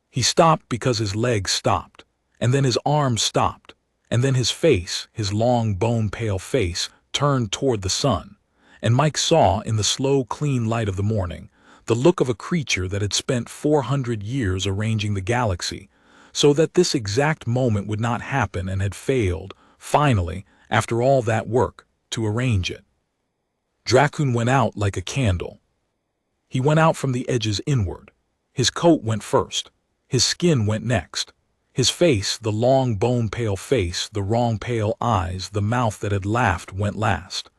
He stopped because his legs stopped, and then his arms stopped, and then his face, his long bone-pale face, turned toward the sun, and Mike saw in the slow, clean light of the morning the look of a creature that had spent 400 years arranging the galaxy so that this exact moment would not happen and had failed, finally, after all that work, to arrange it. Dracun went out like a candle. He went out from the edges inward. His coat went first. His skin went next. His face, the long bone-pale face, the wrong pale eyes, the mouth that had laughed went last.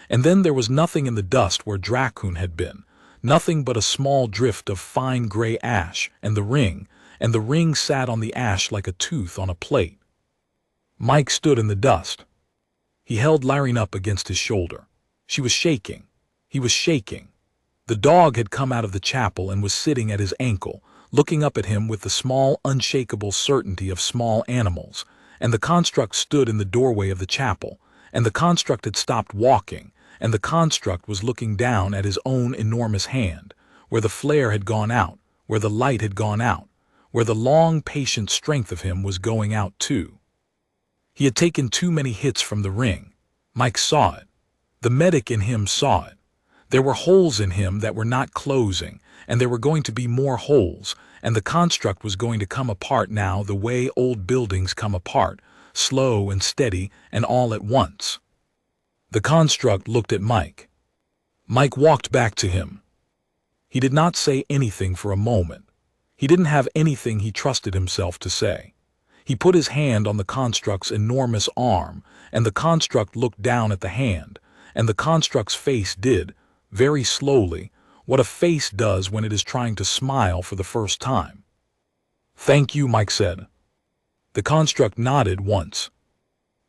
And then there was nothing in the dust where Dracun had been, nothing but a small drift of fine gray ash, and the ring sat on the ash like a tooth on a plate. Mike stood in the dust. He held Lyrene up against his shoulder. She was shaking. He was shaking. The dog had come out of the chapel and was sitting at his ankle, looking up at him with the small, unshakable certainty of small animals, and the construct stood in the doorway of the chapel, and the construct had stopped walking, and the construct was looking down at his own enormous hand, where the flare had gone out, where the light had gone out, where the long, patient strength of him was going out too. He had taken too many hits from the ring. Mike saw it. The medic in him saw it. There were holes in him that were not closing, and there were going to be more holes, and the construct was going to come apart now the way old buildings come apart, slow and steady and all at once. The construct looked at Mike. Mike walked back to him. He did not say anything for a moment. He didn't have anything he trusted himself to say. He put his hand on the construct's enormous arm, and the construct looked down at the hand, and the construct's face did, very slowly, what a face does when it is trying to smile for the first time. "Thank you," Mike said. The construct nodded once.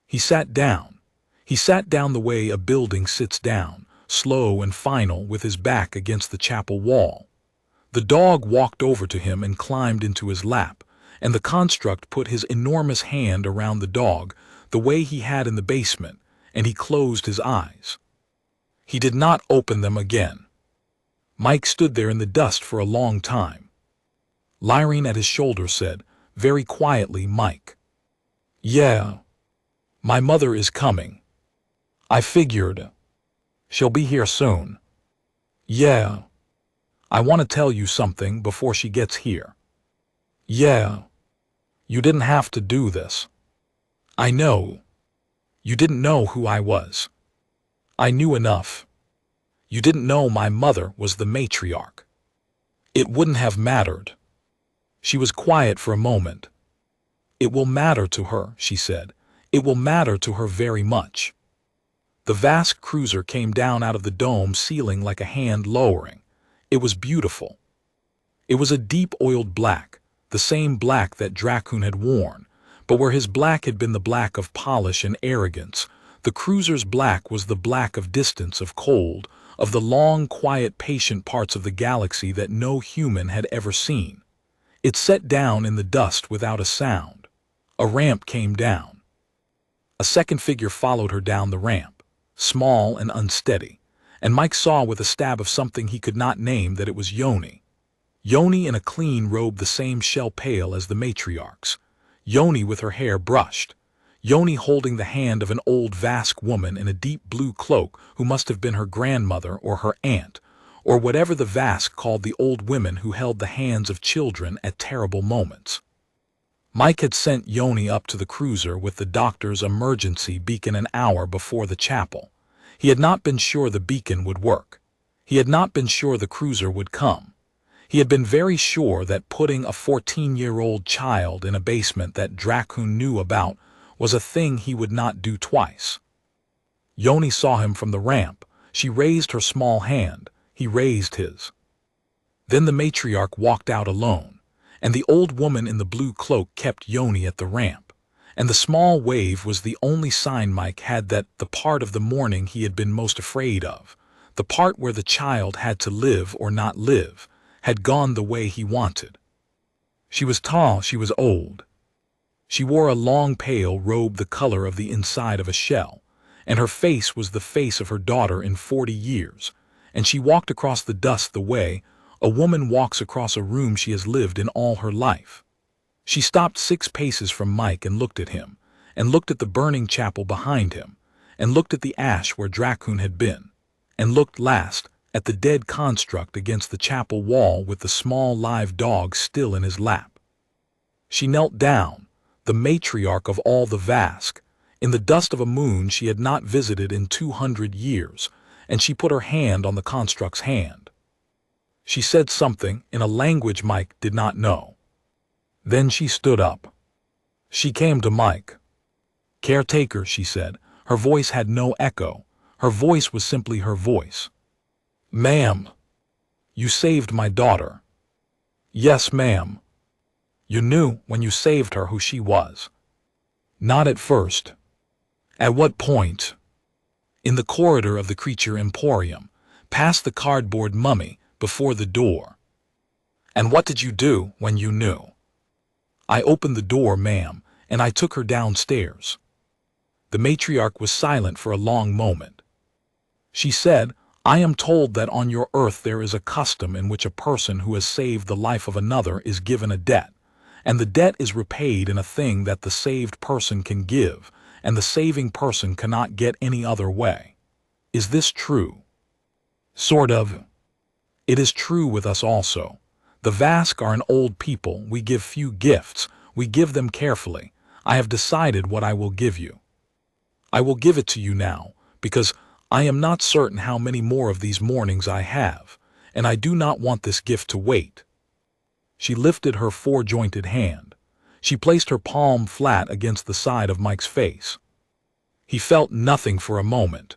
He sat down. He sat down the way a building sits down, slow and final, with his back against the chapel wall. The dog walked over to him and climbed into his lap, and the construct put his enormous hand around the dog, the way he had in the basement, and he closed his eyes. He did not open them again. Mike stood there in the dust for a long time. Lyrene at his shoulder said, very quietly, Mike. Yeah. My mother is coming. I figured. She'll be here soon. Yeah. I want to tell you something before she gets here. Yeah. You didn't have to do this. I know. You didn't know who I was. I knew enough. You didn't know my mother was the matriarch. It wouldn't have mattered. She was quiet for a moment. It will matter to her, she said. It will matter to her very much. The vast cruiser came down out of the dome ceiling like a hand lowering. It was beautiful. It was a deep oiled black, the same black that Dracun had worn, but where his black had been the black of polish and arrogance, the cruiser's black was the black of distance, of cold, of the long, quiet, patient parts of the galaxy that no human had ever seen. It set down in the dust without a sound. A ramp came down. A second figure followed her down the ramp, small and unsteady, and Mike saw with a stab of something he could not name that it was Yoni. Yoni in a clean robe the same shell pale as the matriarchs. Yoni with her hair brushed. Yoni holding the hand of an old Vask woman in a deep blue cloak who must have been her grandmother or her aunt, or whatever the Vask called the old women who held the hands of children at terrible moments. Mike had sent Yoni up to the cruiser with the doctor's emergency beacon an hour before the chapel. He had not been sure the beacon would work. He had not been sure the cruiser would come. He had been very sure that putting a 14-year-old child in a basement that Dracun knew about was a thing he would not do twice. Yoni saw him from the ramp. She raised her small hand. He raised his. Then the matriarch walked out alone, and the old woman in the blue cloak kept Yoni at the ramp, and the small wave was the only sign Mike had that the part of the morning he had been most afraid of, the part where the child had to live or not live, had gone the way he wanted. She was tall, she was old. She wore a long pale robe the color of the inside of a shell, and her face was the face of her daughter in 40 years, and she walked across the dust the way a woman walks across a room she has lived in all her life. She stopped 6 paces from Mike and looked at him, and looked at the burning chapel behind him, and looked at the ash where Dracun had been, and looked last at the dead construct against the chapel wall with the small live dog still in his lap. She knelt down, the matriarch of all the Vask, in the dust of a moon she had not visited in 200 years, and she put her hand on the construct's hand. She said something in a language Mike did not know. Then she stood up. She came to Mike. Caretaker, she said. Her voice had no echo. Her voice was simply her voice. Ma'am, you saved my daughter. Yes, ma'am. You knew when you saved her who she was. Not at first. At what point? In the corridor of the creature emporium, past the cardboard mummy, before the door. And what did you do when you knew? I opened the door, ma'am, and I took her downstairs. The matriarch was silent for a long moment. She said, I am told that on your earth there is a custom in which a person who has saved the life of another is given a debt, and the debt is repaid in a thing that the saved person can give, and the saving person cannot get any other way. Is this true? Sort of. It is true with us also. The Vask are an old people. We give few gifts. We give them carefully. I have decided what I will give you. I will give it to you now, because I am not certain how many more of these mornings I have, and I do not want this gift to wait. She lifted her 4-jointed hand. She placed her palm flat against the side of Mike's face. He felt nothing for a moment.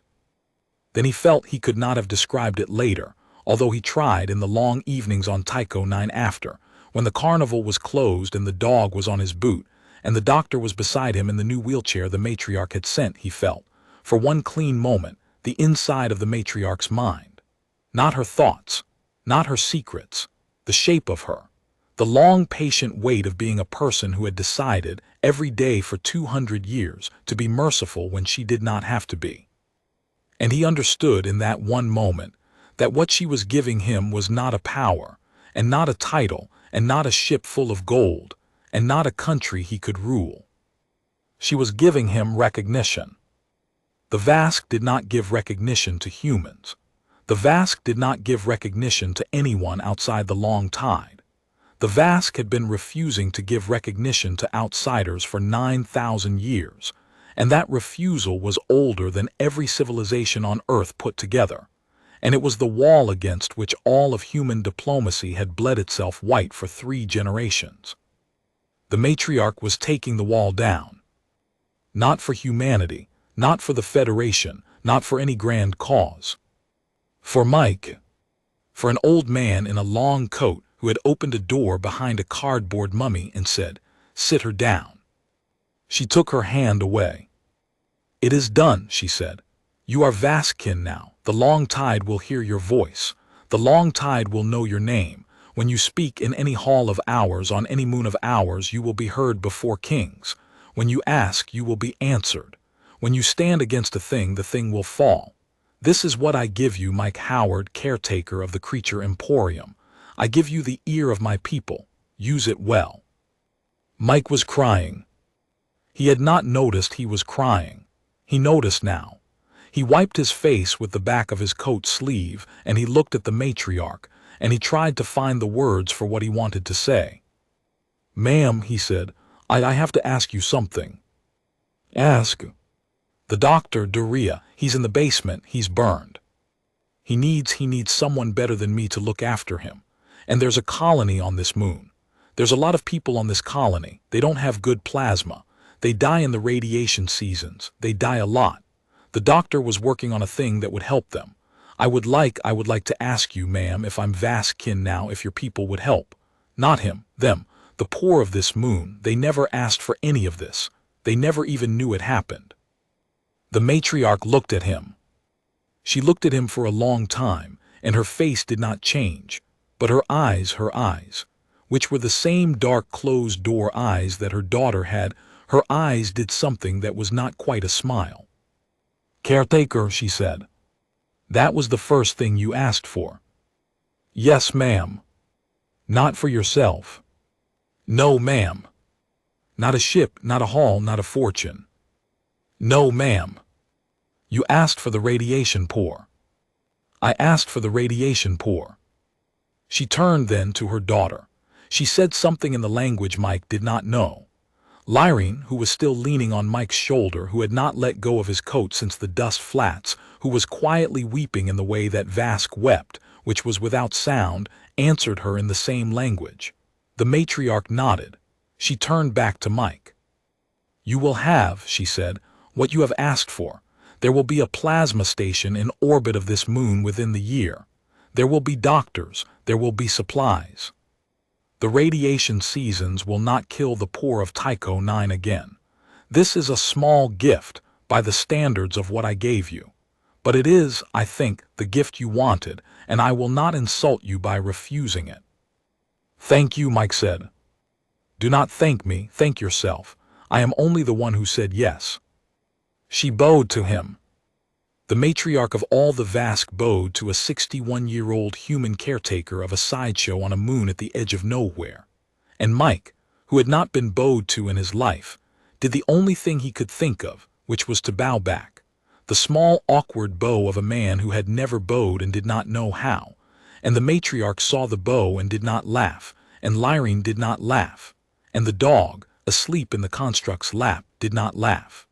Then he felt he could not have described it later, although he tried in the long evenings on Tycho 9 after, when the carnival was closed and the dog was on his boot, and the doctor was beside him in the new wheelchair the matriarch had sent. He felt, for one clean moment, the inside of the matriarch's mind. Not her thoughts, not her secrets, the shape of her, the long patient weight of being a person who had decided every day for 200 years to be merciful when she did not have to be. And he understood in that one moment that what she was giving him was not a power, and not a title, and not a ship full of gold, and not a country he could rule. She was giving him recognition. The Vask did not give recognition to humans. The Vask did not give recognition to anyone outside the Long Tide. The Vask had been refusing to give recognition to outsiders for 9,000 years, and that refusal was older than every civilization on Earth put together, and it was the wall against which all of human diplomacy had bled itself white for 3 generations. The matriarch was taking the wall down. Not for humanity, not for the Federation, not for any grand cause. For Mike. For an old man in a long coat who had opened a door behind a cardboard mummy and said, "Sit her down." She took her hand away. "It is done," she said. "You are Vaskkin now. The Long Tide will hear your voice. The Long Tide will know your name. When you speak in any hall of hours on any moon of hours, you will be heard before kings. When you ask, you will be answered. When you stand against a thing, the thing will fall. This is what I give you, Mike Howard, caretaker of the Creature Emporium. I give you the ear of my people. Use it well." Mike was crying. He had not noticed he was crying. He noticed now. He wiped his face with the back of his coat sleeve, and he looked at the matriarch, and he tried to find the words for what he wanted to say. "Ma'am," he said, I have to ask you something." "Ask." "The doctor, Doria, he's in the basement, he's burned. He needs someone better than me to look after him. And there's a colony on this moon. There's a lot of people on this colony. They don't have good plasma. They die in the radiation seasons. They die a lot. The doctor was working on a thing that would help them. I would like to ask you, ma'am, if I'm Vaskkin now, if your people would help. Not him, them, the poor of this moon. They never asked for any of this. They never even knew it happened." The matriarch looked at him. She looked at him for a long time, and her face did not change, but her eyes, which were the same dark closed-door eyes that her daughter had, her eyes did something that was not quite a smile. "Caretaker," she said. "That was the first thing you asked for." "Yes, ma'am." "Not for yourself." "No, ma'am." "Not a ship, not a hall, not a fortune." "No, ma'am." "You asked for the radiation poor." "I asked for the radiation poor." She turned then to her daughter. She said something in the language Mike did not know. Lyrene, who was still leaning on Mike's shoulder, who had not let go of his coat since the dust flats, who was quietly weeping in the way that Vask wept, which was without sound, answered her in the same language. The matriarch nodded. She turned back to Mike. "You will have," she said, "what you have asked for. There will be a plasma station in orbit of this moon within the year. There will be doctors. There will be supplies. The radiation seasons will not kill the poor of Tycho 9 again. This is a small gift by the standards of what I gave you. But it is, I think, the gift you wanted, and I will not insult you by refusing it." "Thank you," Mike said. "Do not thank me, thank yourself. I am only the one who said yes." She bowed to him. The matriarch of all the Vask bowed to a 61-year-old human caretaker of a sideshow on a moon at the edge of nowhere. And Mike, who had not been bowed to in his life, did the only thing he could think of, which was to bow back. The small, awkward bow of a man who had never bowed and did not know how. And the matriarch saw the bow and did not laugh, and Lyrene did not laugh, and the dog, asleep in the construct's lap, did not laugh.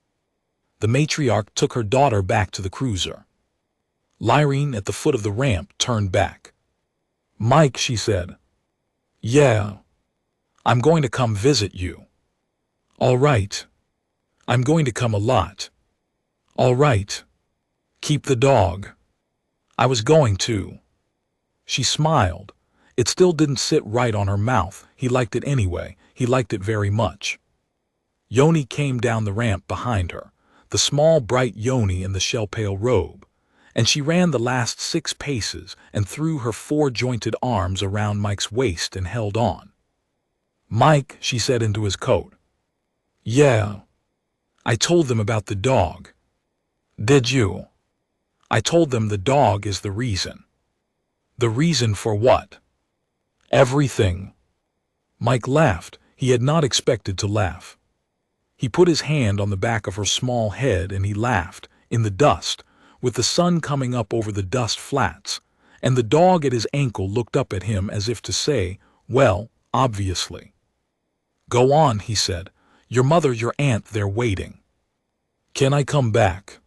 The matriarch took her daughter back to the cruiser. Lyrene, at the foot of the ramp, turned back. "Mike," she said. "Yeah. I'm going to come visit you." "All right. I'm going to come a lot." "All right. Keep the dog." "I was going to." She smiled. It still didn't sit right on her mouth. He liked it anyway. He liked it very much. Yoni came down the ramp behind her, the small bright Yoni in the shell-pale robe, and she ran the last 6 paces and threw her 4-jointed arms around Mike's waist and held on. "Mike," she said into his coat. "Yeah. I told them about the dog." "Did you?" "I told them the dog is the reason." The reason for what? Everything. Mike laughed. He had not expected to laugh. He put his hand on the back of her small head and he laughed, in the dust, with the sun coming up over the dust flats, and the dog at his ankle looked up at him as if to say, well, obviously. Go on, he said. Your mother, your aunt, they're waiting. Can I come back?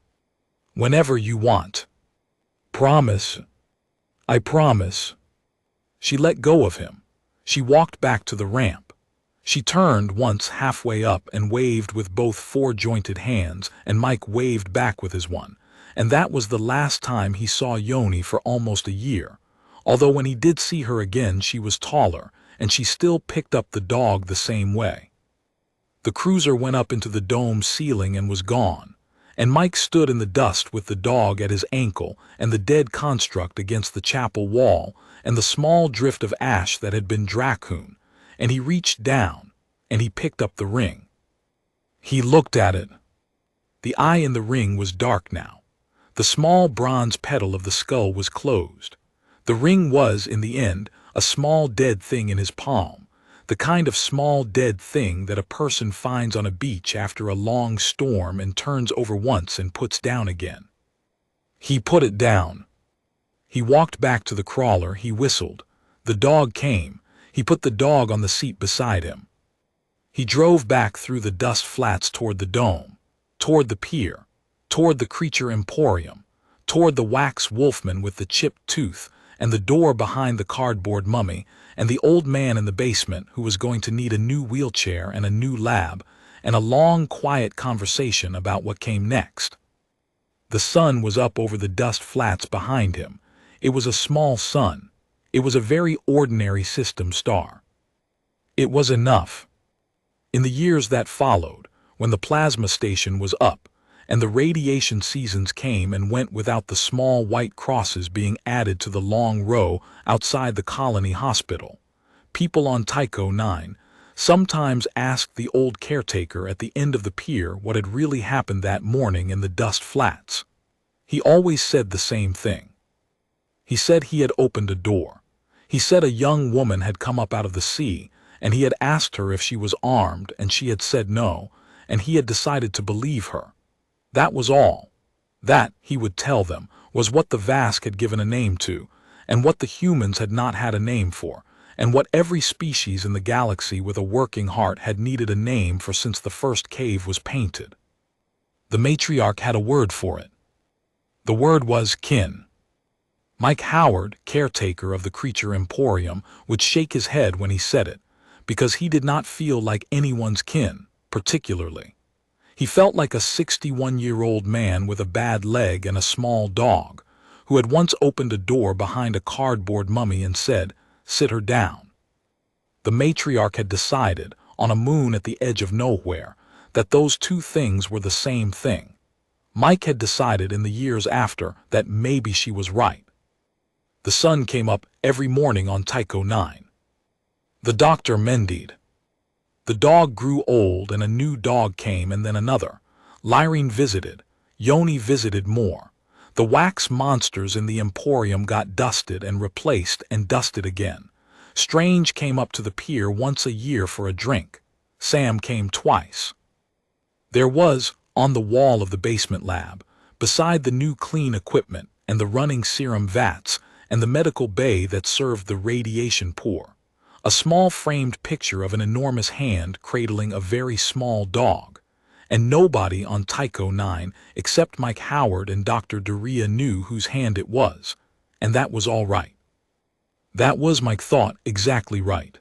Whenever you want. Promise. I promise. She let go of him. She walked back to the ramp. She turned once halfway up and waved with both four-jointed hands, and Mike waved back with his one, and that was the last time he saw Yoni for almost a year, although when he did see her again she was taller, and she still picked up the dog the same way. The cruiser went up into the dome ceiling and was gone, and Mike stood in the dust with the dog at his ankle and the dead construct against the chapel wall and the small drift of ash that had been Dracun, and he reached down, and he picked up the ring. He looked at it. The eye in the ring was dark now. The small bronze petal of the skull was closed. The ring was, in the end, a small dead thing in his palm, the kind of small dead thing that a person finds on a beach after a long storm and turns over once and puts down again. He put it down. He walked back to the crawler. He whistled. The dog came. He put the dog on the seat beside him. He drove back through the dust flats toward the dome, toward the pier, toward the creature emporium, toward the wax wolfman with the chipped tooth, and the door behind the cardboard mummy, and the old man in the basement who was going to need a new wheelchair and a new lab, and a long, quiet conversation about what came next. The sun was up over the dust flats behind him. It was a small sun. It was a very ordinary system star. It was enough. In the years that followed, when the plasma station was up, and the radiation seasons came and went without the small white crosses being added to the long row outside the colony hospital, people on Tycho 9 sometimes asked the old caretaker at the end of the pier what had really happened that morning in the dust flats. He always said the same thing. He said he had opened a door. He said a young woman had come up out of the sea, and he had asked her if she was armed, and she had said no, and he had decided to believe her. That was all. That, he would tell them, was what the Vask had given a name to, and what the humans had not had a name for, and what every species in the galaxy with a working heart had needed a name for since the first cave was painted. The matriarch had a word for it. The word was kin. Mike Howard, caretaker of the creature emporium, would shake his head when he said it, because he did not feel like anyone's kin, particularly. He felt like a 61-year-old man with a bad leg and a small dog, who had once opened a door behind a cardboard mummy and said, "Sit her down." The matriarch had decided, on a moon at the edge of nowhere, that those two things were the same thing. Mike had decided in the years after that maybe she was right. The sun came up every morning on Tycho 9. The doctor mendied. The dog grew old and a new dog came and then another. Lyrene visited. Yoni visited more. The wax monsters in the emporium got dusted and replaced and dusted again. Strange came up to the pier once a year for a drink. Sam came twice. There was, on the wall of the basement lab, beside the new clean equipment and the running serum vats and the medical bay that served the radiation poor, a small framed picture of an enormous hand cradling a very small dog, and nobody on Tycho 9 except Mike Howard and Dr. Doria knew whose hand it was, and that was all right. That was, Mike thought, exactly right.